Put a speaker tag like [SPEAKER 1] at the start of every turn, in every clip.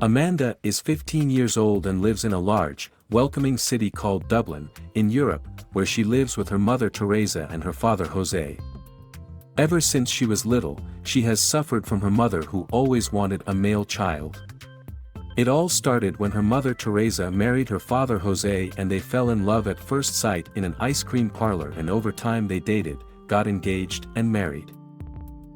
[SPEAKER 1] Amanda is 15 years old and lives in a large, welcoming city called Dublin, in Europe, where she lives with her mother Teresa and her father Jose. Ever since she was little, she has suffered from her mother who always wanted a male child. It all started when her mother Teresa married her father Jose and they fell in love at first sight in an ice cream parlor, and over time they dated, got engaged and married.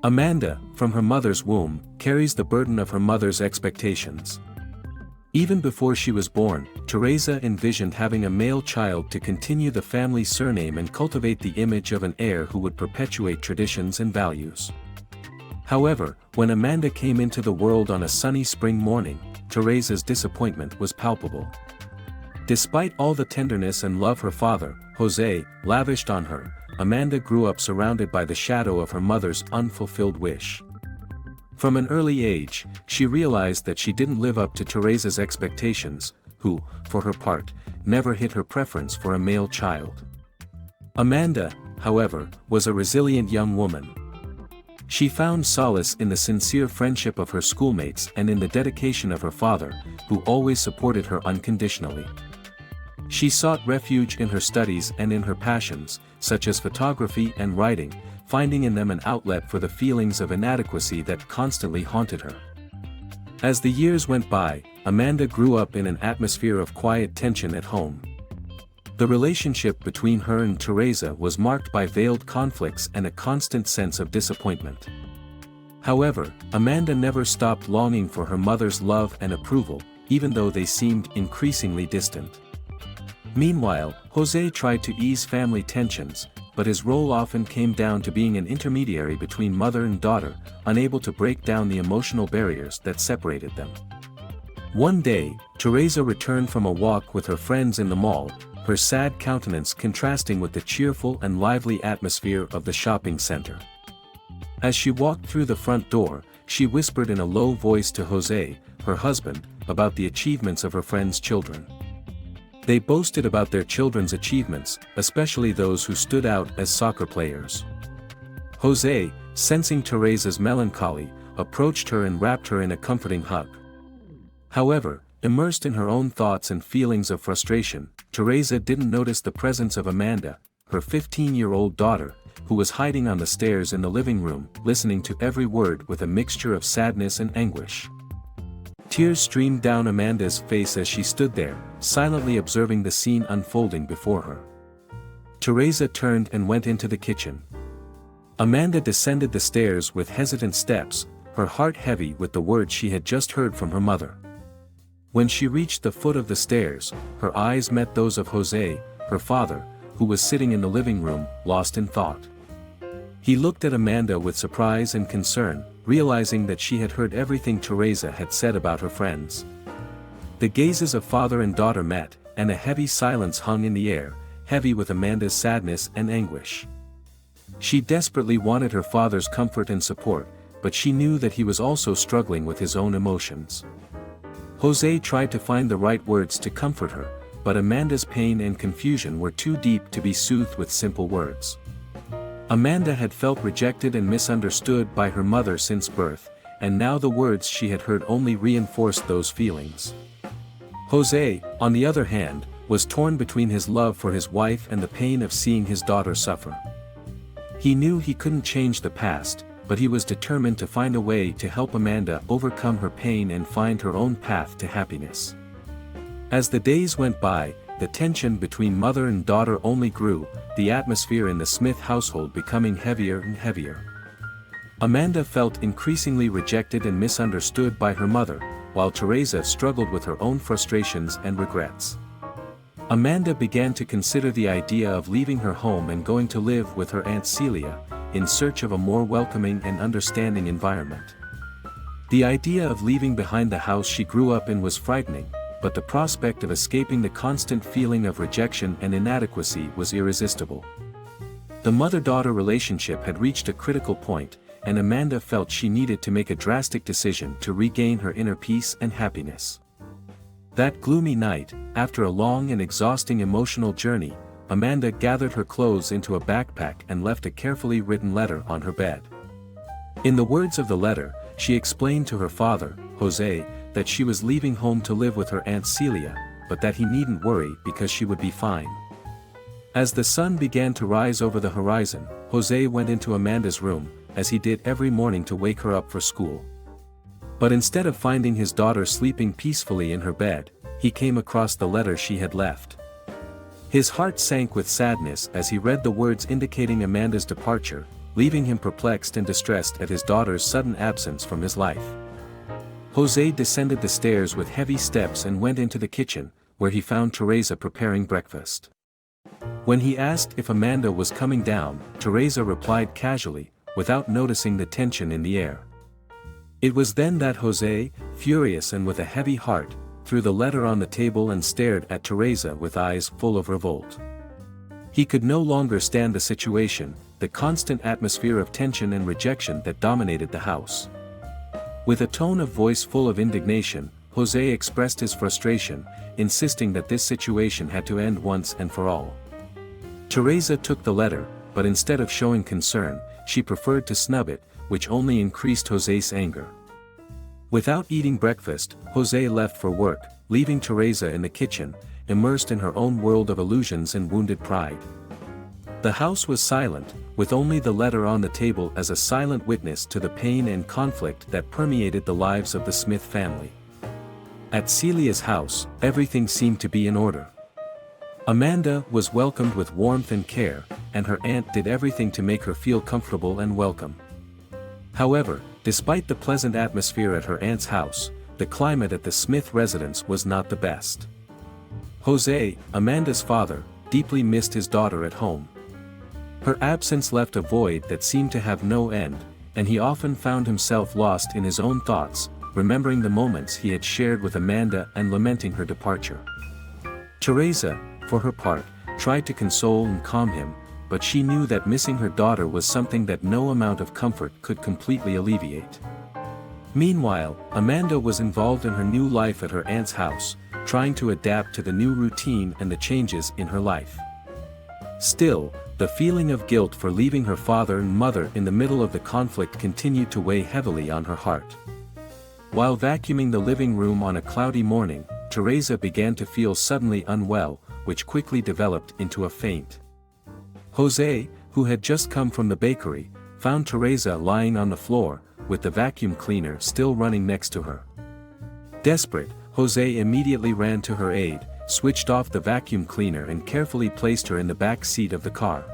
[SPEAKER 1] Amanda, from her mother's womb, carries the burden of her mother's expectations. Even before she was born, Teresa envisioned having a male child to continue the family surname and cultivate the image of an heir who would perpetuate traditions and values. However, when Amanda came into the world on a sunny spring morning, Teresa's disappointment was palpable. Despite all the tenderness and love her father, Jose, lavished on her, Amanda grew up surrounded by the shadow of her mother's unfulfilled wish. From an early age, she realized that she didn't live up to Teresa's expectations, who, for her part, never hid her preference for a male child. Amanda, however, was a resilient young woman. She found solace in the sincere friendship of her schoolmates and in the dedication of her father, who always supported her unconditionally. She sought refuge in her studies and in her passions, such as photography and writing, finding in them an outlet for the feelings of inadequacy that constantly haunted her. As the years went by, Amanda grew up in an atmosphere of quiet tension at home. The relationship between her and Teresa was marked by veiled conflicts and a constant sense of disappointment. However, Amanda never stopped longing for her mother's love and approval, even though they seemed increasingly distant. Meanwhile, Jose tried to ease family tensions, but his role often came down to being an intermediary between mother and daughter, unable to break down the emotional barriers that separated them. One day, Teresa returned from a walk with her friends in the mall, her sad countenance contrasting with the cheerful and lively atmosphere of the shopping center. As she walked through the front door, she whispered in a low voice to Jose, her husband, about the achievements of her friends' children. They boasted about their children's achievements, especially those who stood out as soccer players. Jose, sensing Teresa's melancholy, approached her and wrapped her in a comforting hug. However, immersed in her own thoughts and feelings of frustration, Teresa didn't notice the presence of Amanda, her 15-year-old daughter, who was hiding on the stairs in the living room, listening to every word with a mixture of sadness and anguish. Tears streamed down Amanda's face as she stood there, silently observing the scene unfolding before her. Teresa turned and went into the kitchen. Amanda descended the stairs with hesitant steps, her heart heavy with the words she had just heard from her mother. When she reached the foot of the stairs, her eyes met those of Jose, her father, who was sitting in the living room, lost in thought. He looked at Amanda with surprise and concern, realizing that she had heard everything Teresa had said about her friends. The gazes of father and daughter met, and a heavy silence hung in the air, heavy with Amanda's sadness and anguish. She desperately wanted her father's comfort and support, but she knew that he was also struggling with his own emotions. Jose tried to find the right words to comfort her, but Amanda's pain and confusion were too deep to be soothed with simple words. Amanda had felt rejected and misunderstood by her mother since birth, and now the words she had heard only reinforced those feelings. Jose, on the other hand, was torn between his love for his wife and the pain of seeing his daughter suffer. He knew he couldn't change the past, but he was determined to find a way to help Amanda overcome her pain and find her own path to happiness. As the days went by, the tension between mother and daughter only grew, the atmosphere in the Smith household becoming heavier and heavier. Amanda felt increasingly rejected and misunderstood by her mother, while Teresa struggled with her own frustrations and regrets. Amanda began to consider the idea of leaving her home and going to live with her Aunt Celia, in search of a more welcoming and understanding environment. The idea of leaving behind the house she grew up in was frightening, but the prospect of escaping the constant feeling of rejection and inadequacy was irresistible. The mother-daughter relationship had reached a critical point, and Amanda felt she needed to make a drastic decision to regain her inner peace and happiness. That gloomy night, after a long and exhausting emotional journey, Amanda gathered her clothes into a backpack and left a carefully written letter on her bed. In the words of the letter, she explained to her father, Jose, that she was leaving home to live with her Aunt Celia, but that he needn't worry because she would be fine. As the sun began to rise over the horizon, Jose went into Amanda's room, as he did every morning to wake her up for school. But instead of finding his daughter sleeping peacefully in her bed, he came across the letter she had left. His heart sank with sadness as he read the words indicating Amanda's departure, leaving him perplexed and distressed at his daughter's sudden absence from his life. Jose descended the stairs with heavy steps and went into the kitchen, where he found Teresa preparing breakfast. When he asked if Amanda was coming down, Teresa replied casually, without noticing the tension in the air. It was then that Jose, furious and with a heavy heart, threw the letter on the table and stared at Teresa with eyes full of revolt. He could no longer stand the situation, the constant atmosphere of tension and rejection that dominated the house. With a tone of voice full of indignation, Jose expressed his frustration, insisting that this situation had to end once and for all. Teresa took the letter, but instead of showing concern, she preferred to snub it, which only increased Jose's anger. Without eating breakfast, Jose left for work, leaving Teresa in the kitchen, immersed in her own world of illusions and wounded pride. The house was silent, with only the letter on the table as a silent witness to the pain and conflict that permeated the lives of the Smith family. At Celia's house, everything seemed to be in order. Amanda was welcomed with warmth and care, and her aunt did everything to make her feel comfortable and welcome. However, despite the pleasant atmosphere at her aunt's house, the climate at the Smith residence was not the best. Jose, Amanda's father, deeply missed his daughter at home. Her absence left a void that seemed to have no end, and he often found himself lost in his own thoughts, remembering the moments he had shared with Amanda and lamenting her departure. Teresa, for her part, tried to console and calm him, but she knew that missing her daughter was something that no amount of comfort could completely alleviate. Meanwhile, Amanda was involved in her new life at her aunt's house, trying to adapt to the new routine and the changes in her life. Still, the feeling of guilt for leaving her father and mother in the middle of the conflict continued to weigh heavily on her heart. While vacuuming the living room on a cloudy morning, Teresa began to feel suddenly unwell, which quickly developed into a faint. Jose, who had just come from the bakery, found Teresa lying on the floor, with the vacuum cleaner still running next to her. Desperate, Jose immediately ran to her aid, switched off the vacuum cleaner and carefully placed her in the back seat of the car.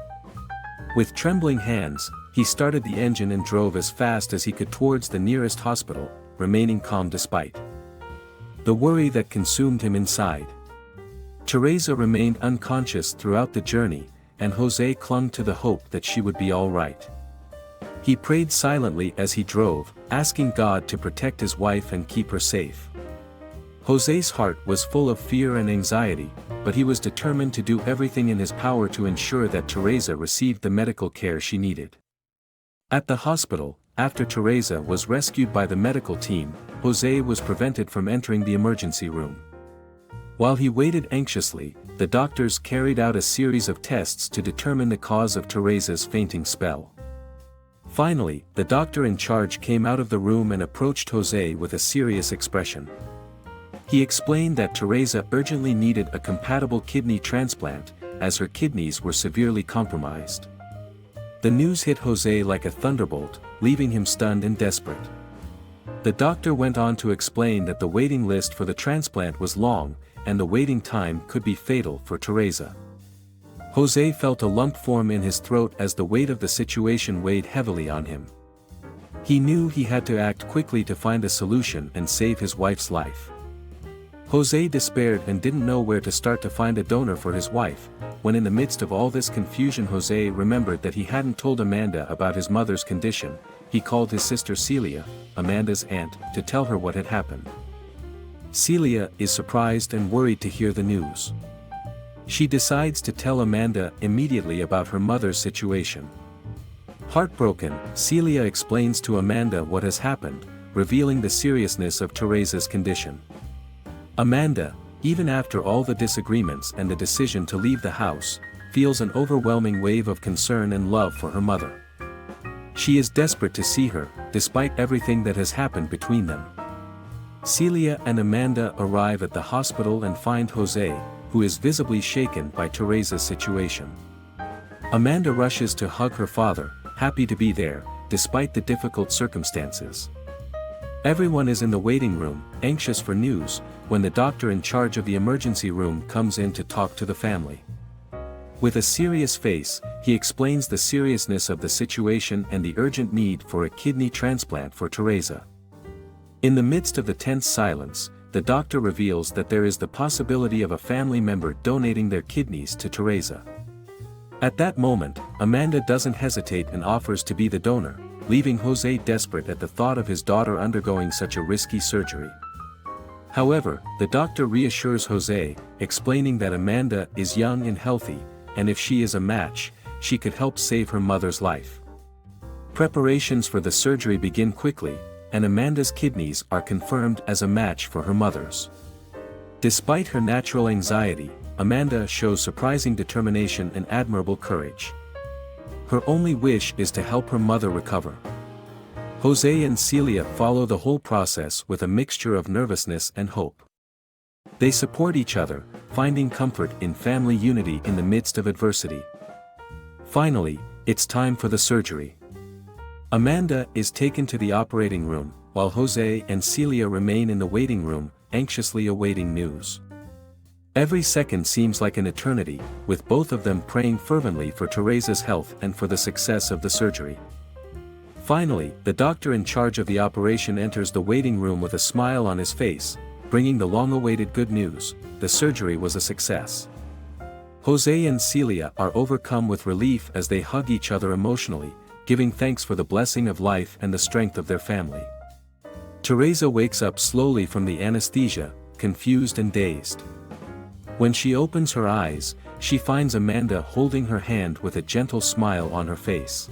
[SPEAKER 1] With trembling hands, he started the engine and drove as fast as he could towards the nearest hospital, remaining calm despite the worry that consumed him inside. Teresa remained unconscious throughout the journey, and Jose clung to the hope that she would be all right. He prayed silently as he drove, asking God to protect his wife and keep her safe. Jose's heart was full of fear and anxiety, but he was determined to do everything in his power to ensure that Teresa received the medical care she needed. At the hospital, after Teresa was rescued by the medical team, Jose was prevented from entering the emergency room. While he waited anxiously, the doctors carried out a series of tests to determine the cause of Teresa's fainting spell. Finally, the doctor in charge came out of the room and approached Jose with a serious expression. He explained that Teresa urgently needed a compatible kidney transplant, as her kidneys were severely compromised. The news hit Jose like a thunderbolt, leaving him stunned and desperate. The doctor went on to explain that the waiting list for the transplant was long, and the waiting time could be fatal for Teresa. Jose felt a lump form in his throat as the weight of the situation weighed heavily on him. He knew he had to act quickly to find a solution and save his wife's life. Jose despaired and didn't know where to start to find a donor for his wife, when in the midst of all this confusion Jose remembered that he hadn't told Amanda about his mother's condition. He called his sister Celia, Amanda's aunt, to tell her what had happened. Celia is surprised and worried to hear the news. She decides to tell Amanda immediately about her mother's situation. Heartbroken, Celia explains to Amanda what has happened, revealing the seriousness of Teresa's condition. Amanda, even after all the disagreements and the decision to leave the house, feels an overwhelming wave of concern and love for her mother. She is desperate to see her, despite everything that has happened between them. Celia and Amanda arrive at the hospital and find Jose, who is visibly shaken by Teresa's situation. Amanda rushes to hug her father, happy to be there, despite the difficult circumstances. Everyone is in the waiting room, anxious for news, when the doctor in charge of the emergency room comes in to talk to the family. With a serious face, he explains the seriousness of the situation and the urgent need for a kidney transplant for Teresa. In the midst of the tense silence, the doctor reveals that there is the possibility of a family member donating their kidneys to Teresa. At that moment, Amanda doesn't hesitate and offers to be the donor, leaving Jose desperate at the thought of his daughter undergoing such a risky surgery. However, the doctor reassures Jose, explaining that Amanda is young and healthy, and if she is a match, she could help save her mother's life. Preparations for the surgery begin quickly, and Amanda's kidneys are confirmed as a match for her mother's. Despite her natural anxiety, Amanda shows surprising determination and admirable courage. Her only wish is to help her mother recover. Jose and Celia follow the whole process with a mixture of nervousness and hope. They support each other, finding comfort in family unity in the midst of adversity. Finally, it's time for the surgery. Amanda is taken to the operating room, while Jose and Celia remain in the waiting room, anxiously awaiting news. Every second seems like an eternity, with both of them praying fervently for Teresa's health and for the success of the surgery. Finally, the doctor in charge of the operation enters the waiting room with a smile on his face, bringing the long-awaited good news: the surgery was a success. Jose and Celia are overcome with relief as they hug each other emotionally, giving thanks for the blessing of life and the strength of their family. Teresa wakes up slowly from the anesthesia, confused and dazed. When she opens her eyes, she finds Amanda holding her hand with a gentle smile on her face.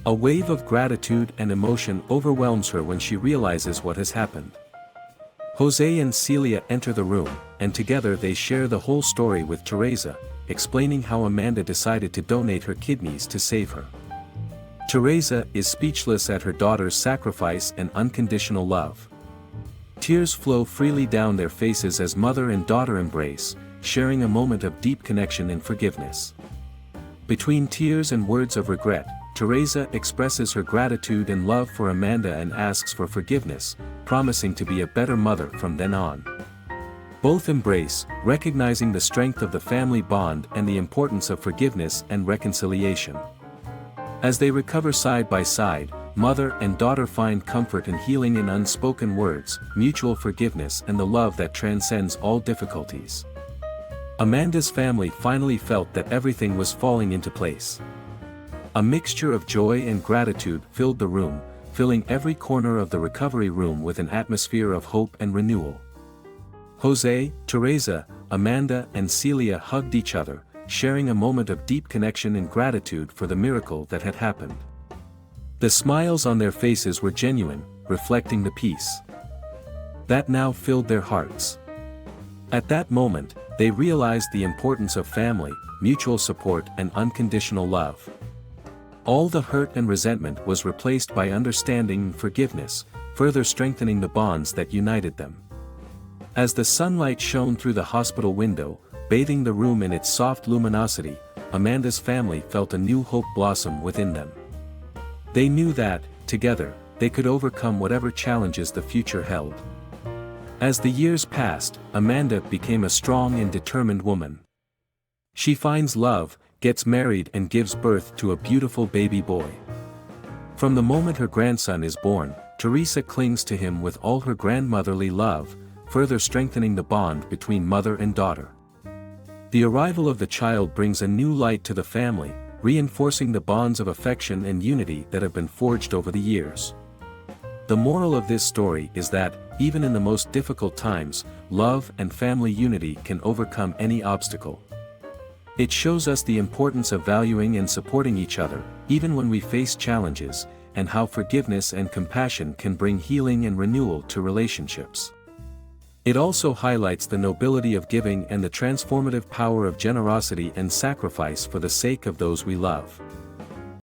[SPEAKER 1] A wave of gratitude and emotion overwhelms her when she realizes what has happened. Jose and Celia enter the room, and together they share the whole story with Teresa, explaining how Amanda decided to donate her kidneys to save her. Teresa is speechless at her daughter's sacrifice and unconditional love. Tears flow freely down their faces as mother and daughter embrace, sharing a moment of deep connection and forgiveness. Between tears and words of regret, Teresa expresses her gratitude and love for Amanda and asks for forgiveness, promising to be a better mother from then on. Both embrace, recognizing the strength of the family bond and the importance of forgiveness and reconciliation. As they recover side by side, mother and daughter find comfort and healing in unspoken words, mutual forgiveness and the love that transcends all difficulties. Amanda's family finally felt that everything was falling into place. A mixture of joy and gratitude filled the room, filling every corner of the recovery room with an atmosphere of hope and renewal. Jose, Teresa, Amanda and Celia hugged each other, sharing a moment of deep connection and gratitude for the miracle that had happened. The smiles on their faces were genuine, reflecting the peace that now filled their hearts. At that moment, they realized the importance of family, mutual support and unconditional love. All the hurt and resentment was replaced by understanding and forgiveness, further strengthening the bonds that united them. As the sunlight shone through the hospital window, bathing the room in its soft luminosity, Amanda's family felt a new hope blossom within them. They knew that, together, they could overcome whatever challenges the future held. As the years passed, Amanda became a strong and determined woman. She finds love, gets married and gives birth to a beautiful baby boy. From the moment her grandson is born, Teresa clings to him with all her grandmotherly love, further strengthening the bond between mother and daughter. The arrival of the child brings a new light to the family, reinforcing the bonds of affection and unity that have been forged over the years. The moral of this story is that, even in the most difficult times, love and family unity can overcome any obstacle. It shows us the importance of valuing and supporting each other, even when we face challenges, and how forgiveness and compassion can bring healing and renewal to relationships. It also highlights the nobility of giving and the transformative power of generosity and sacrifice for the sake of those we love.